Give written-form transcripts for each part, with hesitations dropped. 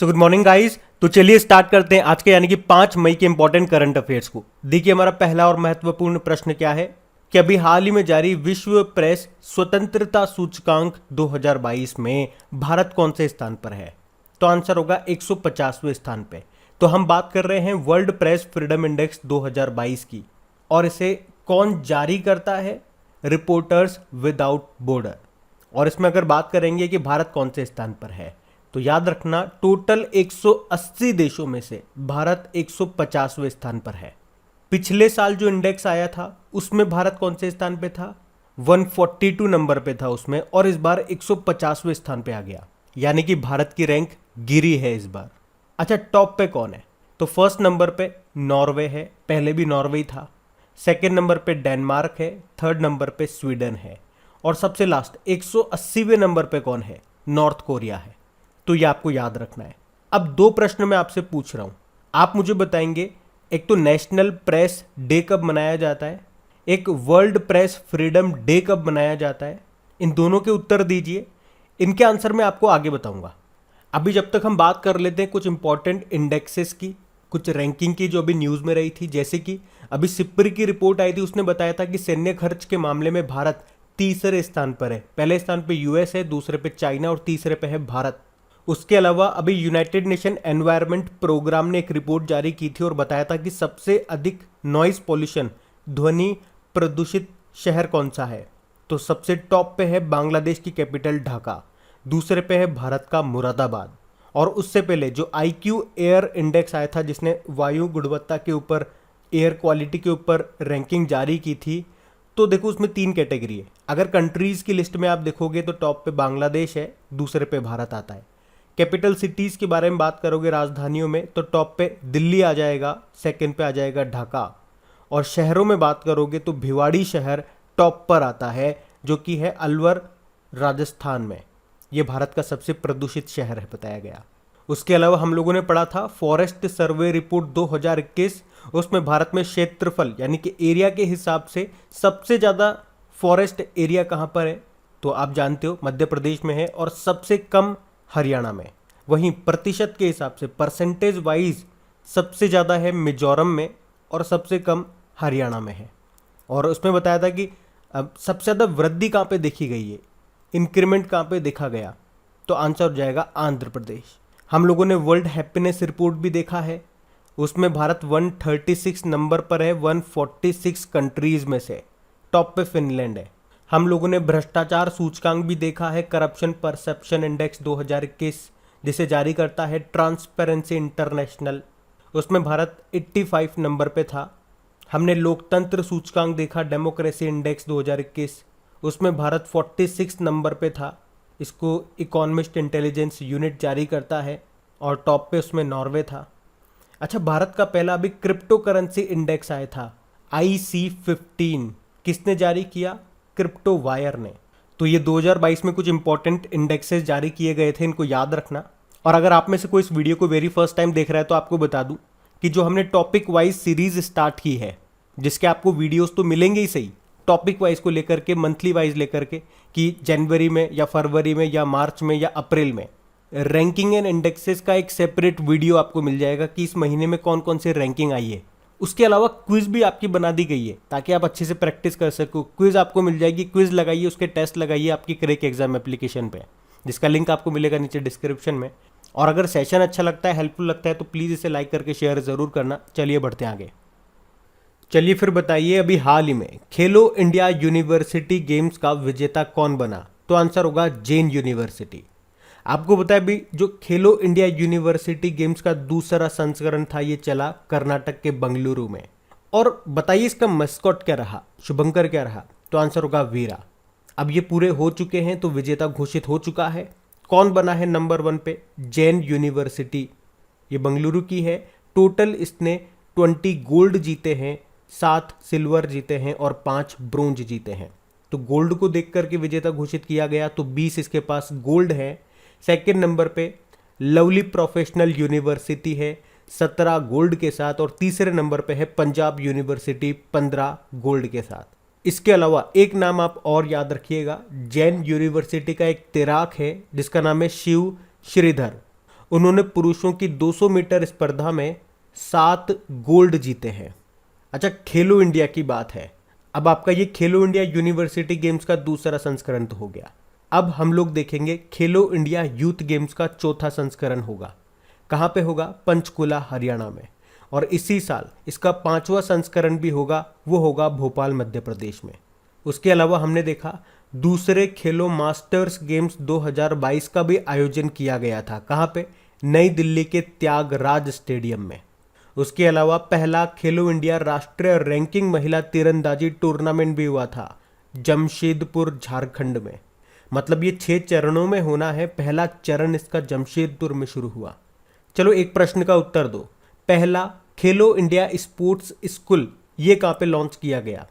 So good morning guys. तो चलिए start करते हैं आज के यानी कि 5 मई के इंपॉर्टेंट करंट अफेयर्स को। देखिए हमारा पहला और महत्वपूर्ण प्रश्न क्या है कि अभी हाल ही में जारी विश्व प्रेस स्वतंत्रता सूचकांक 2022 में भारत कौन से स्थान पर है? तो आंसर होगा 150वें स्थान पे। तो हम बात कर रहे हैं वर्ल्ड प्रेस फ्रीडम इंडेक्स 2022 की, और इसे कौन जारी करता है? Reporters without border. और इसमें अगर बात करेंगे कि भारत कौन से स्थान पर है, तो याद रखना टोटल 180 देशों में से भारत 150वें स्थान पर है। पिछले साल जो इंडेक्स आया था उसमें भारत कौन से स्थान पे था? 142 नंबर पे था उसमें, और इस बार 150वें स्थान पे आ गया, यानी कि भारत की रैंक गिरी है इस बार। अच्छा, टॉप पे कौन है? तो फर्स्ट नंबर पे नॉर्वे है, पहले भी नॉर्वे ही था। सेकेंड नंबर पे डेनमार्क है, थर्ड नंबर पे स्वीडन है, और सबसे लास्ट 180वें नंबर पे कौन है? नॉर्थ कोरिया है। तो ये आपको याद रखना है। अब दो प्रश्न मैं आपसे पूछ रहा हूं, आप मुझे बताएंगे, एक तो नेशनल प्रेस डे कब मनाया जाता है, एक वर्ल्ड प्रेस फ्रीडम डे कब मनाया जाता है। इन दोनों के उत्तर दीजिए, इनके आंसर मैं आपको आगे बताऊंगा। अभी जब तक हम बात कर लेते हैं कुछ इंपॉर्टेंट इंडेक्सेस की, कुछ रैंकिंग की जो अभी न्यूज़ में रही थी। जैसे कि अभी सिप्री की रिपोर्ट आई थी, उसने बताया था कि सैन्य खर्च के मामले में भारत तीसरे स्थान पर है। पहले स्थान पे यूएस है, दूसरे पे चाइना और तीसरे पे है भारत। उसके अलावा अभी यूनाइटेड नेशन एनवायरनमेंट प्रोग्राम ने एक रिपोर्ट जारी की थी और बताया था कि सबसे अधिक नॉइज पॉल्यूशन, ध्वनि प्रदूषित शहर कौन सा है। तो सबसे टॉप पे है बांग्लादेश की कैपिटल ढाका, दूसरे पे है भारत का मुरादाबाद। और उससे पहले जो आईक्यू एयर इंडेक्स आया था, जिसने वायु गुणवत्ता के ऊपर, एयर क्वालिटी के ऊपर रैंकिंग जारी की थी, तो देखो उसमें 3 कैटेगरी है। अगर कंट्रीज की लिस्ट में आप देखोगे तो टॉप पे बांग्लादेश है, दूसरे पे भारत आता है। कैपिटल सिटीज़ के बारे में बात करोगे, राजधानियों में, तो टॉप पे दिल्ली आ जाएगा, सेकंड पे आ जाएगा ढाका। और शहरों में बात करोगे तो भिवाड़ी शहर टॉप पर आता है, जो कि है अलवर, राजस्थान में। ये भारत का सबसे प्रदूषित शहर है बताया गया। उसके अलावा हम लोगों ने पढ़ा था फॉरेस्ट सर्वे रिपोर्ट 2021, उसमें भारत में क्षेत्रफल यानी कि एरिया के हिसाब से सबसे ज़्यादा फॉरेस्ट एरिया कहाँ पर है? तो आप जानते हो मध्य प्रदेश में है, और सबसे कम हरियाणा में। वहीं प्रतिशत के हिसाब से, परसेंटेज वाइज, सबसे ज़्यादा है मिजोरम में और सबसे कम हरियाणा में है। और उसमें बताया था कि अब सबसे ज़्यादा वृद्धि कहाँ पे देखी गई है, इंक्रीमेंट कहाँ पे देखा गया, तो आंसर हो जाएगा आंध्र प्रदेश। हम लोगों ने वर्ल्ड हैप्पीनेस रिपोर्ट भी देखा है, उसमें भारत 136 नंबर पर है 146 कंट्रीज में से। टॉप पे फिनलैंड है। हम लोगों ने भ्रष्टाचार सूचकांक भी देखा है, करप्शन परसेप्शन इंडेक्स 2021, जिसे जारी करता है ट्रांसपेरेंसी इंटरनेशनल। उसमें भारत 85 नंबर पे था। हमने लोकतंत्र सूचकांक देखा, डेमोक्रेसी इंडेक्स 2021, उसमें भारत 46 नंबर पे था। इसको इकोनॉमिस्ट इंटेलिजेंस यूनिट जारी करता है, और टॉप पे उसमें नॉर्वे था। अच्छा, भारत का पहला अभी क्रिप्टो करेंसी इंडेक्स आया था IC15, किसने जारी किया? क्रिप्टो वायर ने। तो ये 2022 में कुछ इंपॉर्टेंट इंडेक्सेस जारी किए गए थे, इनको याद रखना। और अगर आप में से कोई इस वीडियो को वेरी फर्स्ट टाइम देख रहा है तो आपको बता दूं कि जो हमने टॉपिक वाइज सीरीज स्टार्ट की है, जिसके आपको वीडियोस तो मिलेंगे ही सही, टॉपिक वाइज को लेकर के, मंथली वाइज लेकर के, कि जनवरी में या फरवरी में या मार्च में या अप्रैल में रैंकिंग एंड इंडेक्सेस का एक सेपरेट वीडियो आपको मिल जाएगा कि इस महीने में कौन कौन से रैंकिंग आई है। उसके अलावा क्विज भी आपकी बना दी गई है ताकि आप अच्छे से प्रैक्टिस कर सको। क्विज आपको मिल जाएगी, क्विज लगाइए, उसके टेस्ट लगाइए आपकी क्रैक एग्जाम एप्लीकेशन पे, जिसका लिंक आपको मिलेगा नीचे डिस्क्रिप्शन में। और अगर सेशन अच्छा लगता है, हेल्पफुल लगता है, तो प्लीज़ इसे लाइक करके शेयर ज़रूर करना। चलिए बढ़ते हैं आगे। चलिए फिर बताइए, अभी हाल ही में खेलो इंडिया यूनिवर्सिटी गेम्स का विजेता कौन बना? तो आंसर होगा जैन यूनिवर्सिटी। आपको पता है अभी जो खेलो इंडिया यूनिवर्सिटी गेम्स का दूसरा संस्करण था, ये चला कर्नाटक के बंगलुरु में। और बताइए इसका मस्कॉट क्या रहा, शुभंकर क्या रहा? तो आंसर होगा वीरा। अब ये पूरे हो चुके हैं, तो विजेता घोषित हो चुका है। कौन बना है नंबर 1 पे? जैन यूनिवर्सिटी, ये बंगलुरु की है। टोटल इसने 20 गोल्ड जीते हैं, 7 सिल्वर जीते हैं और 5 ब्रोंज जीते हैं। तो गोल्ड को देख करके विजेता घोषित किया गया, तो 20 इसके पास गोल्ड है। सेकेंड नंबर पे लवली प्रोफेशनल यूनिवर्सिटी है 17 गोल्ड के साथ, और तीसरे नंबर पे है पंजाब यूनिवर्सिटी 15 गोल्ड के साथ। इसके अलावा एक नाम आप और याद रखिएगा, जैन यूनिवर्सिटी का एक तैराक है जिसका नाम है शिव श्रीधर। उन्होंने पुरुषों की 200 मीटर स्पर्धा में 7 गोल्ड जीते हैं। अच्छा, खेलो इंडिया की बात है। अब आपका ये खेलो इंडिया यूनिवर्सिटी गेम्स का दूसरा संस्करण तो हो गया। अब हम लोग देखेंगे खेलो इंडिया यूथ गेम्स का चौथा संस्करण होगा। कहाँ पे होगा? पंचकुला, हरियाणा में। और इसी साल इसका 5वां संस्करण भी होगा, वो होगा भोपाल, मध्य प्रदेश में। उसके अलावा हमने देखा दूसरे खेलो मास्टर्स गेम्स 2022 का भी आयोजन किया गया था। कहाँ पे? नई दिल्ली के त्यागराज स्टेडियम में। उसके अलावा पहला खेलो इंडिया राष्ट्रीय रैंकिंग महिला तीरंदाजी टूर्नामेंट भी हुआ था जमशेदपुर, झारखंड में। मतलब ये 6 चरणों में होना है। पहला चरण इसका जमशेदपुर में शुरू हुआ। चलो एक प्रश्न का उत्तर दो। पहला खेलो इंडिया स्पोर्ट्स स्कूल ये कहाँ पे लॉन्च किया गया?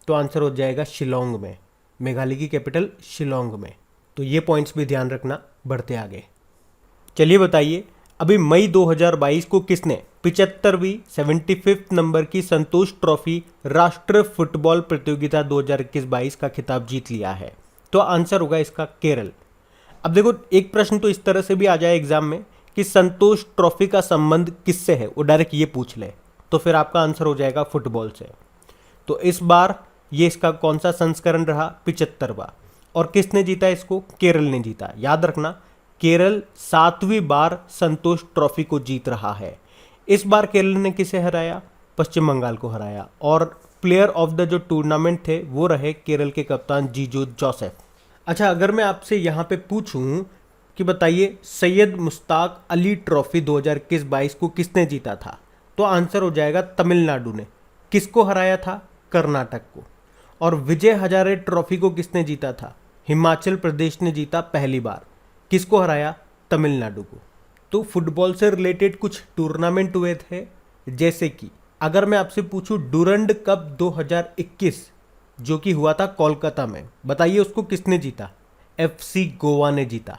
तो आंसर हो जाएगा शिलोंग में, मेघालय की कैपिटल शिलोंग में। तो ये पॉइंट्स भी ध्यान रखना। बढ़ते आगे, चलिए बताइए अभी मई 2022 को किसने 75वीं 75 नंबर की संतोष ट्रॉफी राष्ट्रीय फुटबॉल प्रतियोगिता 2021-22 का खिताब जीत लिया है? तो आंसर होगा इसका केरल। अब देखो एक प्रश्न तो इस तरह से भी आ जाए एग्जाम में कि संतोष ट्रॉफी का संबंध किससे है, वो डायरेक्ट ये पूछ ले, तो फिर आपका आंसर हो जाएगा फुटबॉल से। तो इस बार ये इसका कौन सा संस्करण रहा? 75वां। और किसने जीता इसको? केरल ने जीता। याद रखना केरल 7वीं बार संतोष ट्रॉफी को जीत रहा है। इस बार केरल ने किसे हराया? पश्चिम बंगाल को हराया। और प्लेयर ऑफ द जो टूर्नामेंट थे वो रहे केरल के कप्तान जीजू जोसेफ। अच्छा, अगर मैं आपसे यहाँ पे पूछूं कि बताइए सैयद मुश्ताक अली ट्रॉफी 2021-22 को किसने जीता था? तो आंसर हो जाएगा तमिलनाडु ने। किसको हराया था? कर्नाटक को। और विजय हजारे ट्रॉफी को किसने जीता था? हिमाचल प्रदेश ने जीता पहली बार। किसको हराया? तमिलनाडु को। तो फुटबॉल से रिलेटेड कुछ टूर्नामेंट हुए थे, जैसे कि अगर मैं आपसे पूछूं डुरंड कप 2021 जो कि हुआ था कोलकाता में, बताइए उसको किसने जीता? एफसी गोवा ने जीता।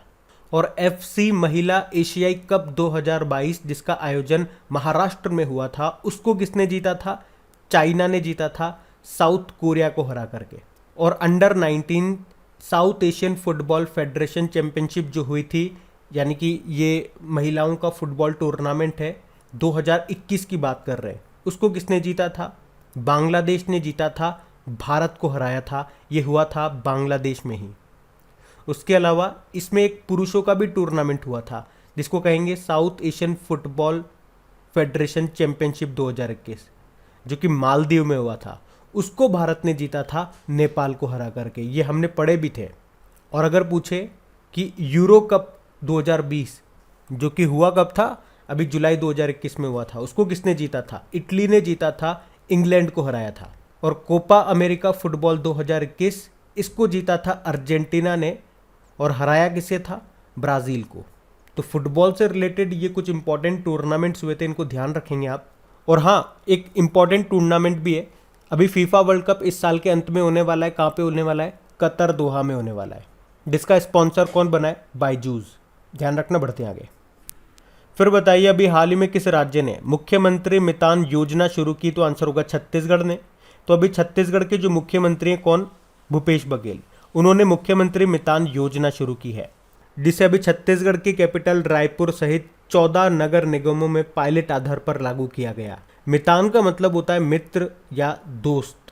और एफसी महिला एशियाई कप 2022 जिसका आयोजन महाराष्ट्र में हुआ था, उसको किसने जीता था? चाइना ने जीता था साउथ कोरिया को हरा करके। और under 19 south Asian football federation championship जो हुई थी, यानी कि ये महिलाओं का फुटबॉल टूर्नामेंट है, 2021 की बात कर रहे हैं, उसको किसने जीता था? बांग्लादेश ने जीता था, भारत को हराया था। ये हुआ था बांग्लादेश में ही। उसके अलावा इसमें एक पुरुषों का भी टूर्नामेंट हुआ था जिसको कहेंगे south Asian football federation championship 2021 जो कि मालदीव में हुआ था। उसको भारत ने जीता था नेपाल को हरा करके। ये हमने पढ़े भी थे। और अगर पूछे कि यूरो कप 2020 जो कि हुआ कब था? अभी जुलाई 2021 में हुआ था, उसको किसने जीता था? इटली ने जीता था, इंग्लैंड को हराया था। और कोपा अमेरिका फुटबॉल 2021 इसको जीता था अर्जेंटीना ने, और हराया किसे था? ब्राज़ील को। तो फुटबॉल से रिलेटेड ये कुछ इंपॉर्टेंट टूर्नामेंट्स हुए थे, इनको ध्यान रखेंगे आप। और हाँ, एक इंपॉर्टेंट टूर्नामेंट भी है, अभी फीफा वर्ल्ड कप इस साल के अंत में होने वाला है। कहाँ पे होने वाला है? कतर, दोहा में होने वाला है। जिसका स्पॉन्सर कौन बना है? बायजूस। ध्यान रखना। बढ़ते आगे। फिर बताइए अभी हाल ही में किस राज्य ने मुख्यमंत्री मितान योजना शुरू की? तो आंसर होगा छत्तीसगढ़ ने। तो अभी छत्तीसगढ़ के जो मुख्यमंत्री हैं कौन? भूपेश बघेल। उन्होंने मुख्यमंत्री मितान योजना शुरू की है, जिसे अभी छत्तीसगढ़ की कैपिटल रायपुर सहित 14 नगर निगमों में पायलट आधार पर लागू किया गया। मितान का मतलब होता है मित्र या दोस्त।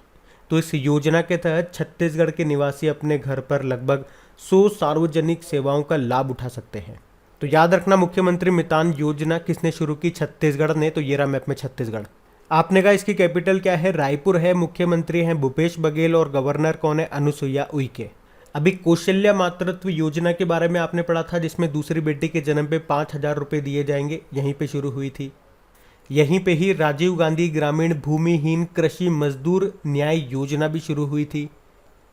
तो इस योजना के तहत छत्तीसगढ़ के निवासी अपने घर पर लगभग 100 सार्वजनिक सेवाओं का लाभ उठा सकते हैं। तो याद रखना मुख्यमंत्री मितान योजना किसने शुरू की? छत्तीसगढ़ ने। तो ये रहा मैप में छत्तीसगढ़। आपने कहा इसकी कैपिटल क्या है? रायपुर है। मुख्यमंत्री हैं भूपेश बघेल और गवर्नर कौन है? अनुसुईया उइके। अभी कौशल्या मातृत्व योजना के बारे में आपने पढ़ा था, जिसमें दूसरी बेटी के जन्म पे 5,000 रुपये दिए जाएंगे, यहीं पे शुरू हुई थी। यहीं पे ही राजीव गांधी ग्रामीण भूमिहीन कृषि मजदूर न्याय योजना भी शुरू हुई थी।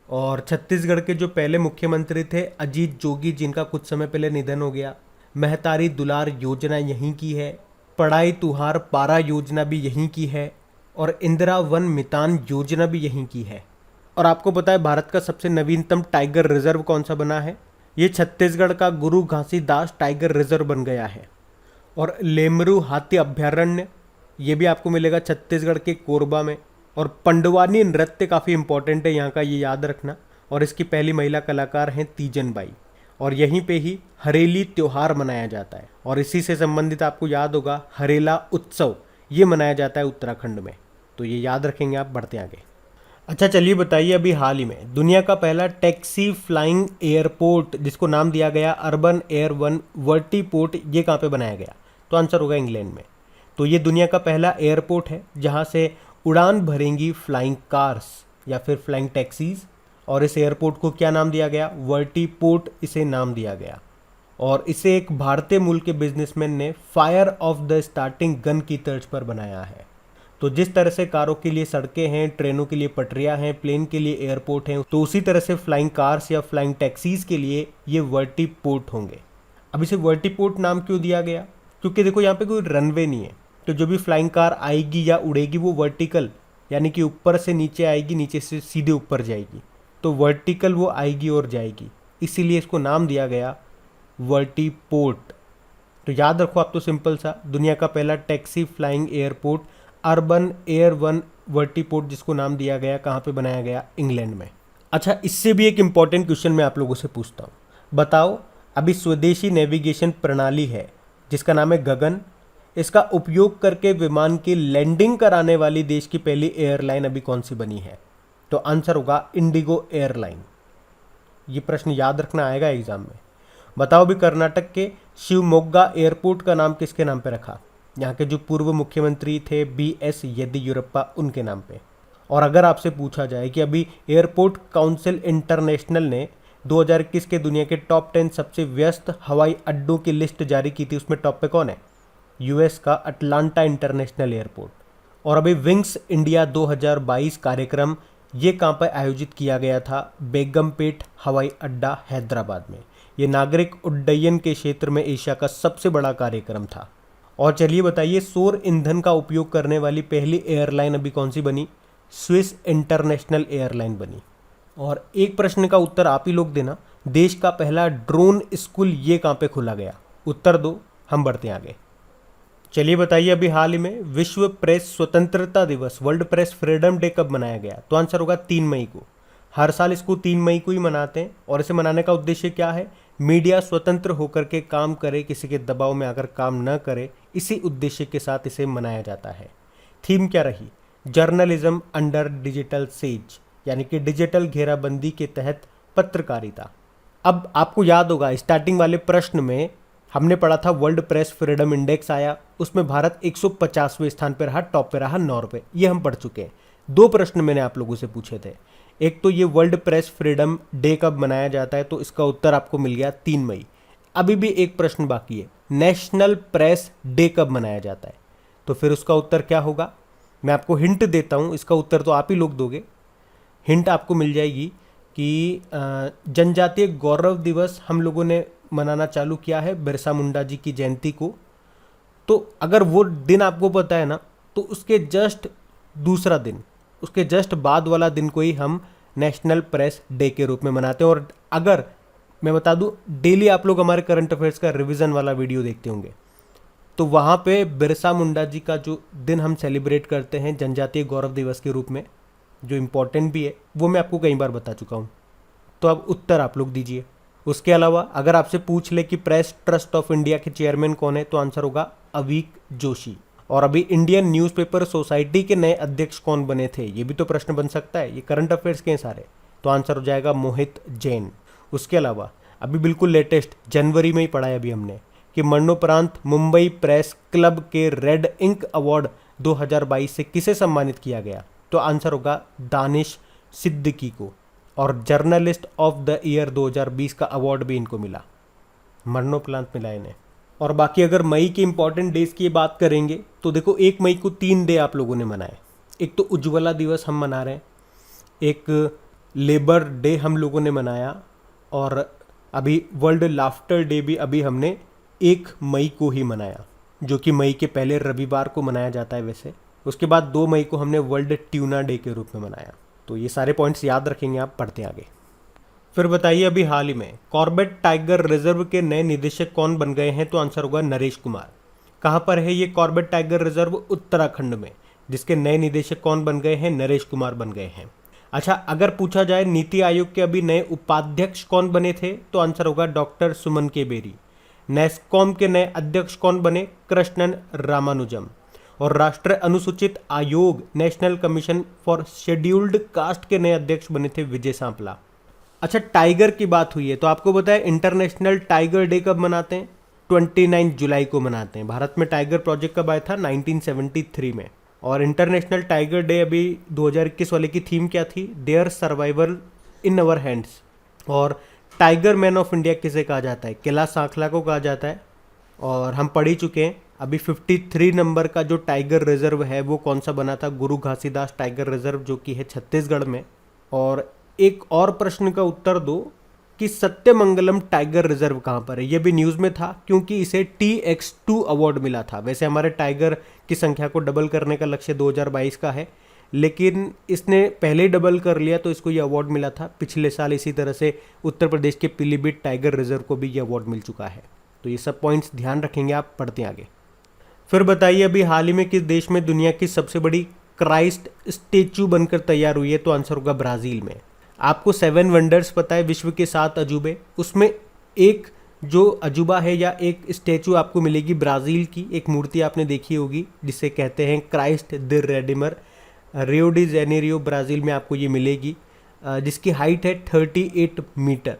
और छत्तीसगढ़ के जो पहले मुख्यमंत्री थे अजीत जोगी, जिनका कुछ समय पहले निधन हो गया, महतारी दुलार योजना यहीं की है। पढ़ाई तुहार पारा योजना भी यहीं की है। और इंदिरा वन मितान योजना भी यहीं की है। और आपको पता है भारत का सबसे नवीनतम टाइगर रिजर्व कौन सा बना है? ये छत्तीसगढ़ का गुरु घासीदास टाइगर रिजर्व बन गया है। और लेमरू हाथी अभ्यारण्य ये भी आपको मिलेगा छत्तीसगढ़ के कोरबा में। और पंडवानी नृत्य काफ़ी इंपॉर्टेंट है यहाँ का, ये याद रखना। और इसकी पहली महिला कलाकार हैं तीजन बाई। और यहीं पे ही हरेली त्योहार मनाया जाता है और इसी से संबंधित आपको याद होगा हरेला उत्सव, ये मनाया जाता है उत्तराखंड में। तो ये याद रखेंगे आप, बढ़ते आगे। अच्छा चलिए बताइए, अभी हाल ही में दुनिया का पहला टैक्सी फ्लाइंग एयरपोर्ट जिसको नाम दिया गया अर्बन एयर वन वर्टीपोर्ट, ये कहाँ पे बनाया गया? तो आंसर होगा इंग्लैंड में। तो ये दुनिया का पहला एयरपोर्ट है जहाँ से उड़ान भरेंगी फ्लाइंग कार्स या फिर फ्लाइंग टैक्सीज, और इस एयरपोर्ट को क्या नाम दिया गया? वर्टीपोर्ट इसे नाम दिया गया। और इसे एक भारतीय मूल के बिजनेसमैन ने fire of the starting gun की तर्ज पर बनाया है। तो जिस तरह से कारों के लिए सड़कें हैं, ट्रेनों के लिए पटरियां हैं, प्लेन के लिए एयरपोर्ट हैं, तो उसी तरह से फ्लाइंग कार्स या फ्लाइंग टैक्सीज के लिए ये वर्टीपोर्ट होंगे। अब इसे वर्टीपोर्ट नाम क्यों दिया गया? क्योंकि देखो यहाँ पे कोई रनवे नहीं है, तो जो भी फ्लाइंग कार आएगी या उड़ेगी वो वर्टिकल, यानी कि ऊपर से नीचे आएगी, नीचे से सीधे ऊपर जाएगी, तो वर्टिकल वो आएगी और जाएगी, इसीलिए इसको नाम दिया गया वर्टीपोर्ट। तो याद रखो आप, तो सिंपल सा, दुनिया का पहला taxi flying airport urban air one vertiport, जिसको नाम दिया गया, कहाँ पे बनाया गया? इंग्लैंड में। अच्छा, इससे भी एक इंपॉर्टेंट क्वेश्चन मैं आप लोगों से पूछता हूँ, बताओ अभी स्वदेशी नेविगेशन प्रणाली है जिसका नाम है गगन, इसका उपयोग करके विमान की लैंडिंग कराने वाली देश की पहली एयरलाइन अभी कौन सी बनी है? तो आंसर होगा इंडिगो एयरलाइन। ये प्रश्न याद रखना आएगा एग्जाम में। बताओ भी कर्नाटक के शिवमोग्गा एयरपोर्ट का नाम किसके नाम पे रखा? यहाँ के जो पूर्व मुख्यमंत्री थे BS येदियुरप्पा, उनके नाम पे। और अगर आपसे पूछा जाए कि अभी एयरपोर्ट काउंसिल इंटरनेशनल ने 2021 के दुनिया के टॉप 10 सबसे व्यस्त हवाई अड्डों की लिस्ट जारी की थी, उसमें टॉप पे कौन है? US का अटलांटा इंटरनेशनल एयरपोर्ट। और अभी विंग्स इंडिया 2022 कार्यक्रम ये कहाँ पर आयोजित किया गया था? बेगमपेट हवाई अड्डा हैदराबाद में। ये नागरिक उड्डयन के क्षेत्र में एशिया का सबसे बड़ा कार्यक्रम था। और चलिए बताइए, सौर ईंधन का उपयोग करने वाली पहली एयरलाइन अभी कौन सी बनी? स्विस इंटरनेशनल एयरलाइन बनी। और एक प्रश्न का उत्तर आप ही लोग देना, देश का पहला ड्रोन स्कूल ये कहाँ पे खोला गया? उत्तर दो, हम बढ़ते हैं आगे। चलिए बताइए, अभी हाल ही में विश्व प्रेस स्वतंत्रता दिवस वर्ल्ड प्रेस फ्रीडम डे कब मनाया गया? तो आंसर होगा 3 मई को। हर साल इसको 3 मई को ही मनाते हैं और इसे मनाने का उद्देश्य क्या है? मीडिया स्वतंत्र होकर के काम करे, किसी के दबाव में आकर काम न करे, इसी उद्देश्य के साथ इसे मनाया जाता है। थीम क्या रही? जर्नलिज्म अंडर डिजिटल सेज, यानी कि डिजिटल घेराबंदी के तहत पत्रकारिता। अब आपको याद होगा स्टार्टिंग वाले प्रश्न में हमने पढ़ा था वर्ल्ड प्रेस फ्रीडम इंडेक्स आया, उसमें भारत 150वें स्थान पर रहा, टॉप पे रहा 9 रुपये, ये हम पढ़ चुके हैं। 2 प्रश्न मैंने आप लोगों से पूछे थे, एक तो ये वर्ल्ड प्रेस फ्रीडम डे कब मनाया जाता है, तो इसका उत्तर आपको मिल गया 3 मई। अभी भी एक प्रश्न बाकी है, नेशनल प्रेस डे कब मनाया जाता है? तो फिर उसका उत्तर क्या होगा? मैं आपको हिंट देता हूँ, इसका उत्तर तो आप ही लोग दोगे। हिंट आपको मिल जाएगी कि जनजातीय गौरव दिवस हम लोगों ने मनाना चालू किया है बिरसा मुंडा जी की जयंती को। तो अगर वो दिन आपको पता है ना, तो उसके जस्ट दूसरा दिन, उसके जस्ट बाद वाला दिन को ही हम नेशनल प्रेस डे के रूप में मनाते हैं। और अगर मैं बता दूं, डेली आप लोग हमारे करंट अफेयर्स का रिवीजन वाला वीडियो देखते होंगे, तो वहाँ पे बिरसा मुंडा जी का जो दिन हम सेलिब्रेट करते हैं जनजातीय गौरव दिवस के रूप में, जो इम्पोर्टेंट भी है, वो मैं आपको कई बार बता चुका हूँ। तो अब उत्तर आप लोग दीजिए। उसके अलावा अगर आपसे पूछ ले कि प्रेस ट्रस्ट ऑफ इंडिया के चेयरमैन कौन है, तो आंसर होगा अवीक जोशी। और अभी इंडियन न्यूज़पेपर सोसाइटी के नए अध्यक्ष कौन बने थे, ये भी तो प्रश्न बन सकता है, ये करंट अफेयर्स के हैं सारे, तो आंसर हो जाएगा मोहित जैन। उसके अलावा अभी बिल्कुल लेटेस्ट जनवरी में ही पढ़ा है अभी हमने कि मरणोपरांत मुंबई प्रेस क्लब के रेड इंक अवार्ड 2022 से किसे सम्मानित किया गया, तो आंसर होगा दानिश सिद्दीकी को। और जर्नलिस्ट ऑफ द ईयर 2020 का अवार्ड भी इनको मिला, मरणोपरांत मिला इन्हें। और बाकी अगर मई के इंपॉर्टेंट डेज की बात करेंगे तो देखो 1 मई को 3 डे आप लोगों ने मनाए। एक तो उज्ज्वला दिवस हम मना रहे हैं, एक लेबर डे हम लोगों ने मनाया, और अभी वर्ल्ड लाफ्टर डे भी अभी हमने 1 मई को ही मनाया, जो कि मई के पहले रविवार को मनाया जाता है वैसे। उसके बाद 2 मई को हमने वर्ल्ड ट्यूना डे के रूप में मनाया। तो ये सारे पॉइंट्स याद रखेंगे आप, पढ़ते आगे। फिर बताइए, अभी हाल ही में कॉर्बेट टाइगर रिजर्व के नए निदेशक कौन बन गए हैं, तो आंसर होगा नरेश कुमार। कहाँ पर है ये कॉर्बेट टाइगर रिजर्व? उत्तराखंड में। जिसके नए निदेशक कौन बन गए हैं? नरेश कुमार बन गए हैं। अच्छा, अगर पूछा जाए नीति आयोग के अभी नए उपाध्यक्ष कौन बने थे, तो आंसर होगा डॉक्टर सुमन के बेरी। नेस्कॉम के नए अध्यक्ष कौन बने, कृष्णन रामानुजम। और राष्ट्रीय अनुसूचित आयोग national commission for scheduled caste के नए अध्यक्ष बने थे विजय सांपला। अच्छा, टाइगर की बात हुई है तो आपको बताया इंटरनेशनल टाइगर डे कब मनाते हैं, 29 जुलाई को मनाते हैं। भारत में टाइगर प्रोजेक्ट कब आया था, 1973 में। और इंटरनेशनल टाइगर डे अभी 2021 वाले की थीम क्या थी, their survival in our hands. और टाइगर मैन ऑफ इंडिया किसे कहा जाता है, कैलाश सांखला को कहा जाता है। और हम पढ़ ही चुके हैं अभी 53 नंबर का जो टाइगर रिजर्व है वो कौन सा बना था, गुरु घासीदास टाइगर रिजर्व, जो कि है छत्तीसगढ़ में। और एक और प्रश्न का उत्तर दो कि सत्यमंगलम टाइगर रिजर्व कहाँ पर है। ये भी न्यूज़ में था क्योंकि इसे TX2 अवार्ड मिला था। वैसे हमारे टाइगर की संख्या को डबल करने का लक्ष्य 2022 का है, लेकिन इसने पहले ही डबल कर लिया तो इसको ये अवार्ड मिला था। पिछले साल इसी तरह से उत्तर प्रदेश के पीलीभीत टाइगर रिजर्व को भी ये अवार्ड मिल चुका है। तो ये सब पॉइंट्स ध्यान रखेंगे आप, पढ़ते हैं आगे। फिर बताइए अभी हाल ही में किस देश में दुनिया की सबसे बड़ी क्राइस्ट स्टेचू बनकर तैयार हुई है, तो आंसर होगा ब्राज़ील में। आपको 7 वंडर्स पता है, विश्व के 7 अजूबे, उसमें एक जो अजूबा है या एक स्टेचू आपको मिलेगी ब्राज़ील की। एक मूर्ति आपने देखी होगी जिसे कहते हैं Christ the Redeemer. Rio de Janeiro Brazil में आपको ये मिलेगी, जिसकी हाइट है 38 मीटर।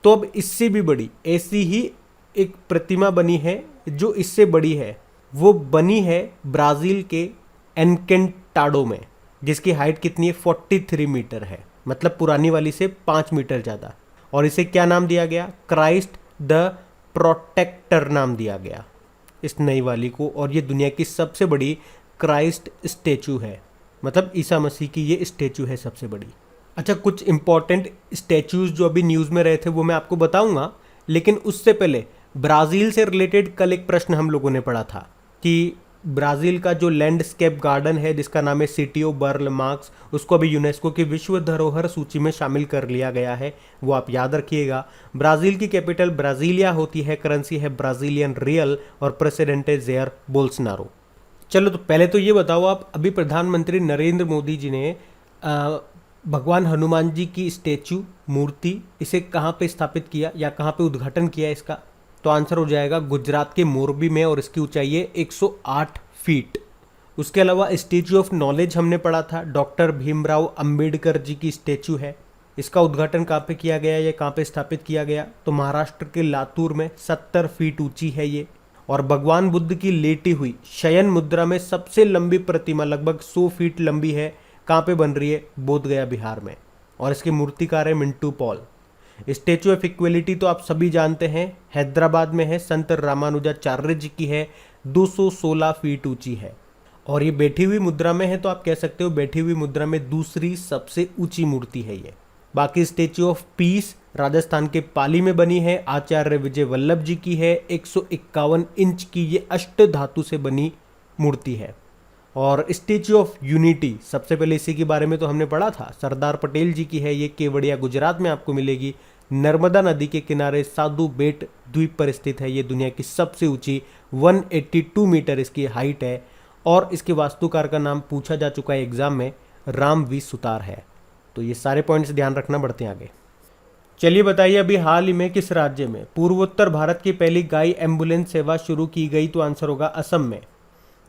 तो अब इससे भी बड़ी ऐसी ही एक प्रतिमा बनी है जो इससे बड़ी है, वो बनी है ब्राज़ील के एनकेंटाडो में, जिसकी हाइट कितनी है, 43 मीटर है, मतलब पुरानी वाली से 5 मीटर ज़्यादा। और इसे क्या नाम दिया गया, क्राइस्ट द प्रोटेक्टर नाम दिया गया इस नई वाली को। और ये दुनिया की सबसे बड़ी क्राइस्ट स्टेचू है, मतलब ईसा मसीह की ये स्टेचू है सबसे बड़ी। अच्छा, कुछ इंपॉर्टेंट स्टेचूज जो अभी न्यूज़ में रहे थे वो मैं आपको बताऊंगा, लेकिन उससे पहले ब्राज़ील से रिलेटेड कल एक प्रश्न हम लोगों ने पढ़ा था कि ब्राज़ील का जो लैंडस्केप गार्डन है जिसका नाम है सिटी ऑफ बर्ल मार्क्स, उसको अभी यूनेस्को की विश्व धरोहर सूची में शामिल कर लिया गया है, वो आप याद रखिएगा। ब्राज़ील की कैपिटल ब्राज़ीलिया होती है, करेंसी है ब्राज़ीलियन रियल और प्रेसिडेंट है जेयर बोल्सनारो। चलो, तो पहले तो ये बताओ आप, अभी प्रधानमंत्री नरेंद्र मोदी जी ने भगवान हनुमान जी की स्टेचू मूर्ति इसे कहाँ पे स्थापित किया या कहाँ पे उद्घाटन किया इसका, तो आंसर हो जाएगा गुजरात के मोरबी में, और इसकी ऊंचाई है 108 फीट। उसके अलावा स्टेचू ऑफ नॉलेज हमने पढ़ा था, डॉक्टर भीमराव अंबेडकर जी की स्टेचू है। इसका उद्घाटन कहाँ पे किया गया या कहाँ पे स्थापित किया गया, तो महाराष्ट्र के लातूर में, 70 फीट ऊंची है ये। और भगवान बुद्ध की लेटी हुई शयन मुद्रा में सबसे लंबी प्रतिमा लगभग 100 फीट लंबी है, कहाँ पे बन रही है, बोधगया बिहार में, और इसके मूर्तिकार है Mintu Paul. Statue of equality तो आप सभी जानते हैं, हैदराबाद में है, संत रामानुजाचार्य जी की है, 216 फीट ऊंची है। और ये बैठी हुई मुद्रा में है, तो आप कह सकते हो बैठी हुई मुद्रा में दूसरी सबसे ऊंची मूर्ति है ये। बाकी स्टेचू ऑफ पीस राजस्थान के पाली में बनी है, आचार्य विजय वल्लभ जी की है, 151 इंच की ये अष्ट धातु से बनी मूर्ति है। और स्टेचू ऑफ यूनिटी, सबसे पहले इसी के बारे में तो हमने पढ़ा था, सरदार पटेल जी की है, ये केवड़िया गुजरात में आपको मिलेगी। नर्मदा नदी के किनारे साधु बेट द्वीप पर स्थित है, ये दुनिया की सबसे ऊंची 182 मीटर इसकी हाइट है। और इसके वास्तुकार का नाम पूछा जा चुका है एग्जाम में, राम वी सुतार है। तो ये सारे पॉइंट्स ध्यान रखना, बढ़ते हैं आगे। चलिए बताइए अभी हाल ही में किस राज्य में पूर्वोत्तर भारत की पहली गाय एम्बुलेंस सेवा शुरू की गई, तो आंसर होगा असम में।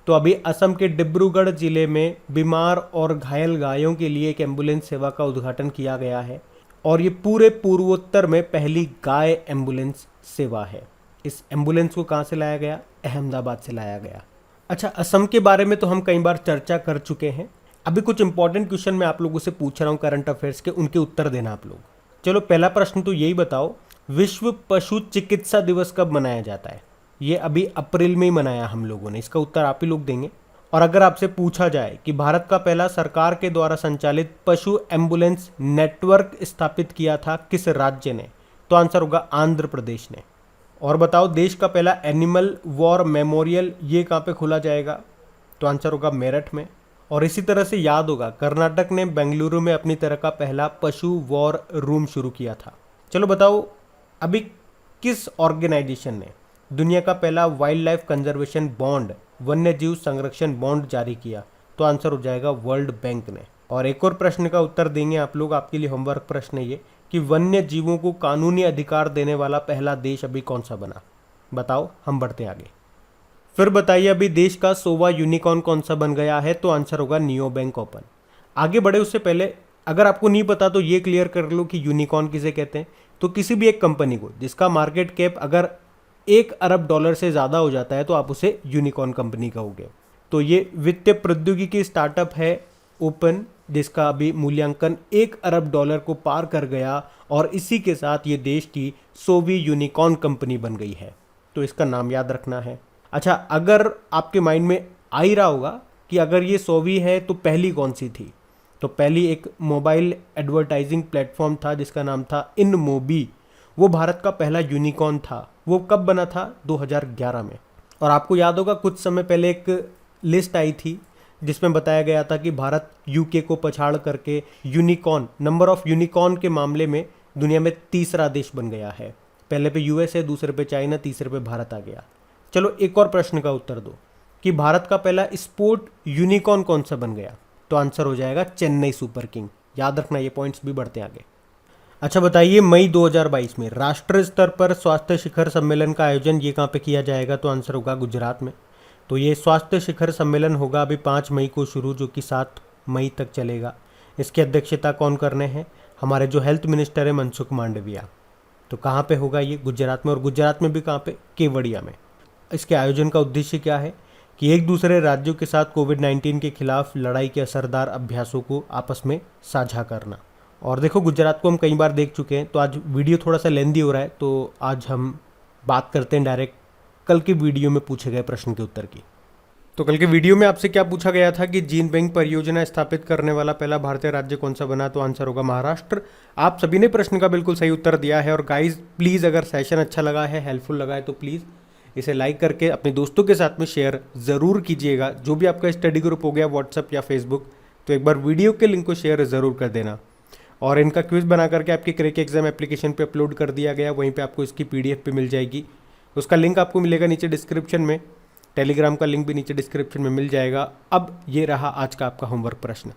तो अभी असम के डिब्रूगढ़ जिले में बीमार और घायल गायों के लिए एक एम्बुलेंस सेवा का उद्घाटन किया गया है, और ये पूरे पूर्वोत्तर में पहली गाय एम्बुलेंस सेवा है। इस एम्बुलेंस को कहाँ से लाया गया, अहमदाबाद से लाया गया। अच्छा, असम के बारे में तो हम कई बार चर्चा कर चुके हैं, अभी कुछ इंपॉर्टेंट क्वेश्चन मैं आप लोगों से पूछ रहा हूँ करंट अफेयर्स के, उनके उत्तर देना आप लोग। चलो, पहला प्रश्न तो यही बताओ, विश्व पशु चिकित्सा दिवस कब मनाया जाता है। ये अभी अप्रैल में ही मनाया हम लोगों ने, इसका उत्तर आप ही लोग देंगे। और अगर आपसे पूछा जाए कि भारत का पहला सरकार के द्वारा संचालित पशु एम्बुलेंस नेटवर्क स्थापित किया था किस राज्य ने, तो आंसर होगा आंध्र प्रदेश ने। और बताओ, देश का पहला एनिमल वॉर मेमोरियल ये कहाँ पे खोला जाएगा, तो आंसर होगा मेरठ में। और इसी तरह से याद होगा, कर्नाटक ने बेंगलुरु में अपनी तरह का पहला पशु वॉर रूम शुरू किया था। चलो बताओ, अभी किस ऑर्गेनाइजेशन ने दुनिया का पहला वाइल्ड लाइफ कंजर्वेशन बॉन्ड, वन्य जीव संरक्षण बॉन्ड जारी किया, तो आंसर हो जाएगा वर्ल्ड बैंक ने। और एक और प्रश्न का उत्तर देंगे आप लोग। आपके लिए होमवर्क प्रश्न है ये कि वन्य जीवों को कानूनी अधिकार देने वाला पहला देश अभी कौन सा बना, बताओ। हम बढ़ते आगे। फिर बताइए अभी देश का 100वां यूनिकॉर्न कौन सा बन गया है, तो आंसर होगा नियो बैंक ओपन। आगे बढ़े उससे पहले अगर आपको नहीं पता तो ये क्लियर कर लो कि यूनिकॉर्न किसे कहते हैं। तो किसी भी एक कंपनी को जिसका मार्केट कैप अगर $1 अरब से ज़्यादा हो जाता है तो आप उसे यूनिकॉर्न कंपनी कहोगे। तो ये वित्तीय प्रौद्योगिकी स्टार्टअप है ओपन, जिसका अभी मूल्यांकन $1 अरब को पार कर गया और इसी के साथ ये देश की 100वीं यूनिकॉर्न कंपनी बन गई है। तो इसका नाम याद रखना है। अच्छा, अगर आपके माइंड में आ ही रहा होगा कि अगर ये 100वीं है तो पहली कौन सी थी, तो पहली एक मोबाइल एडवर्टाइजिंग प्लेटफॉर्म था जिसका नाम था इनमोबी। वो भारत का पहला यूनिकॉर्न था। वो कब बना था, 2011 में। और आपको याद होगा कुछ समय पहले एक लिस्ट आई थी जिसमें बताया गया था कि भारत यूके को पछाड़ करके यूनिकॉर्न, नंबर ऑफ यूनिकॉर्न के मामले में दुनिया में तीसरा देश बन गया है। पहले पे यूएस है, दूसरे पे चाइना, तीसरे पे भारत आ गया। चलो एक और प्रश्न का उत्तर दो कि भारत का पहला स्पोर्ट यूनिकॉर्न कौन सा बन गया, तो आंसर हो जाएगा चेन्नई सुपर किंग। याद रखना, ये पॉइंट्स भी बढ़ते आगे। अच्छा बताइए, मई 2022 में राष्ट्रीय स्तर पर स्वास्थ्य शिखर सम्मेलन का आयोजन ये कहाँ पे किया जाएगा, तो आंसर होगा गुजरात में। तो ये स्वास्थ्य शिखर सम्मेलन होगा अभी 5 मई को शुरू, जो कि 7 मई तक चलेगा। इसकी अध्यक्षता कौन करने हैं, हमारे जो हेल्थ मिनिस्टर है मनसुख मांडविया। तो कहाँ पे होगा ये, गुजरात में। और गुजरात में भी कहाँ पे, केवड़िया में। इसके आयोजन का उद्देश्य क्या है कि एक दूसरे राज्यों के साथ कोविड-19 के खिलाफ लड़ाई के असरदार अभ्यासों को आपस में साझा करना। और देखो, गुजरात को हम कई बार देख चुके हैं, तो आज वीडियो थोड़ा सा लेंदी हो रहा है, तो आज हम बात करते हैं डायरेक्ट कल के वीडियो में पूछे गए प्रश्न के उत्तर की। तो कल के वीडियो में आपसे क्या पूछा गया था कि जीन बैंक परियोजना स्थापित करने वाला पहला भारतीय राज्य कौन सा बना, तो आंसर होगा महाराष्ट्र। आप सभी ने प्रश्न का बिल्कुल सही उत्तर दिया है। और गाइज प्लीज़, अगर सेशन अच्छा लगा है, हेल्पफुल लगा है, तो प्लीज़ इसे लाइक करके अपने दोस्तों के साथ में शेयर ज़रूर कीजिएगा। जो भी आपका स्टडी ग्रुप हो गया व्हाट्सअप या फेसबुक, तो एक बार वीडियो के लिंक को शेयर ज़रूर कर देना। और इनका क्विज बना करके आपके क्रैक एग्जाम एप्लीकेशन पे अपलोड कर दिया गया, वहीं पे आपको इसकी PDF पे मिल जाएगी। उसका लिंक आपको मिलेगा नीचे डिस्क्रिप्शन में। टेलीग्राम का लिंक भी नीचे डिस्क्रिप्शन में मिल जाएगा। अब ये रहा आज का आपका होमवर्क प्रश्न।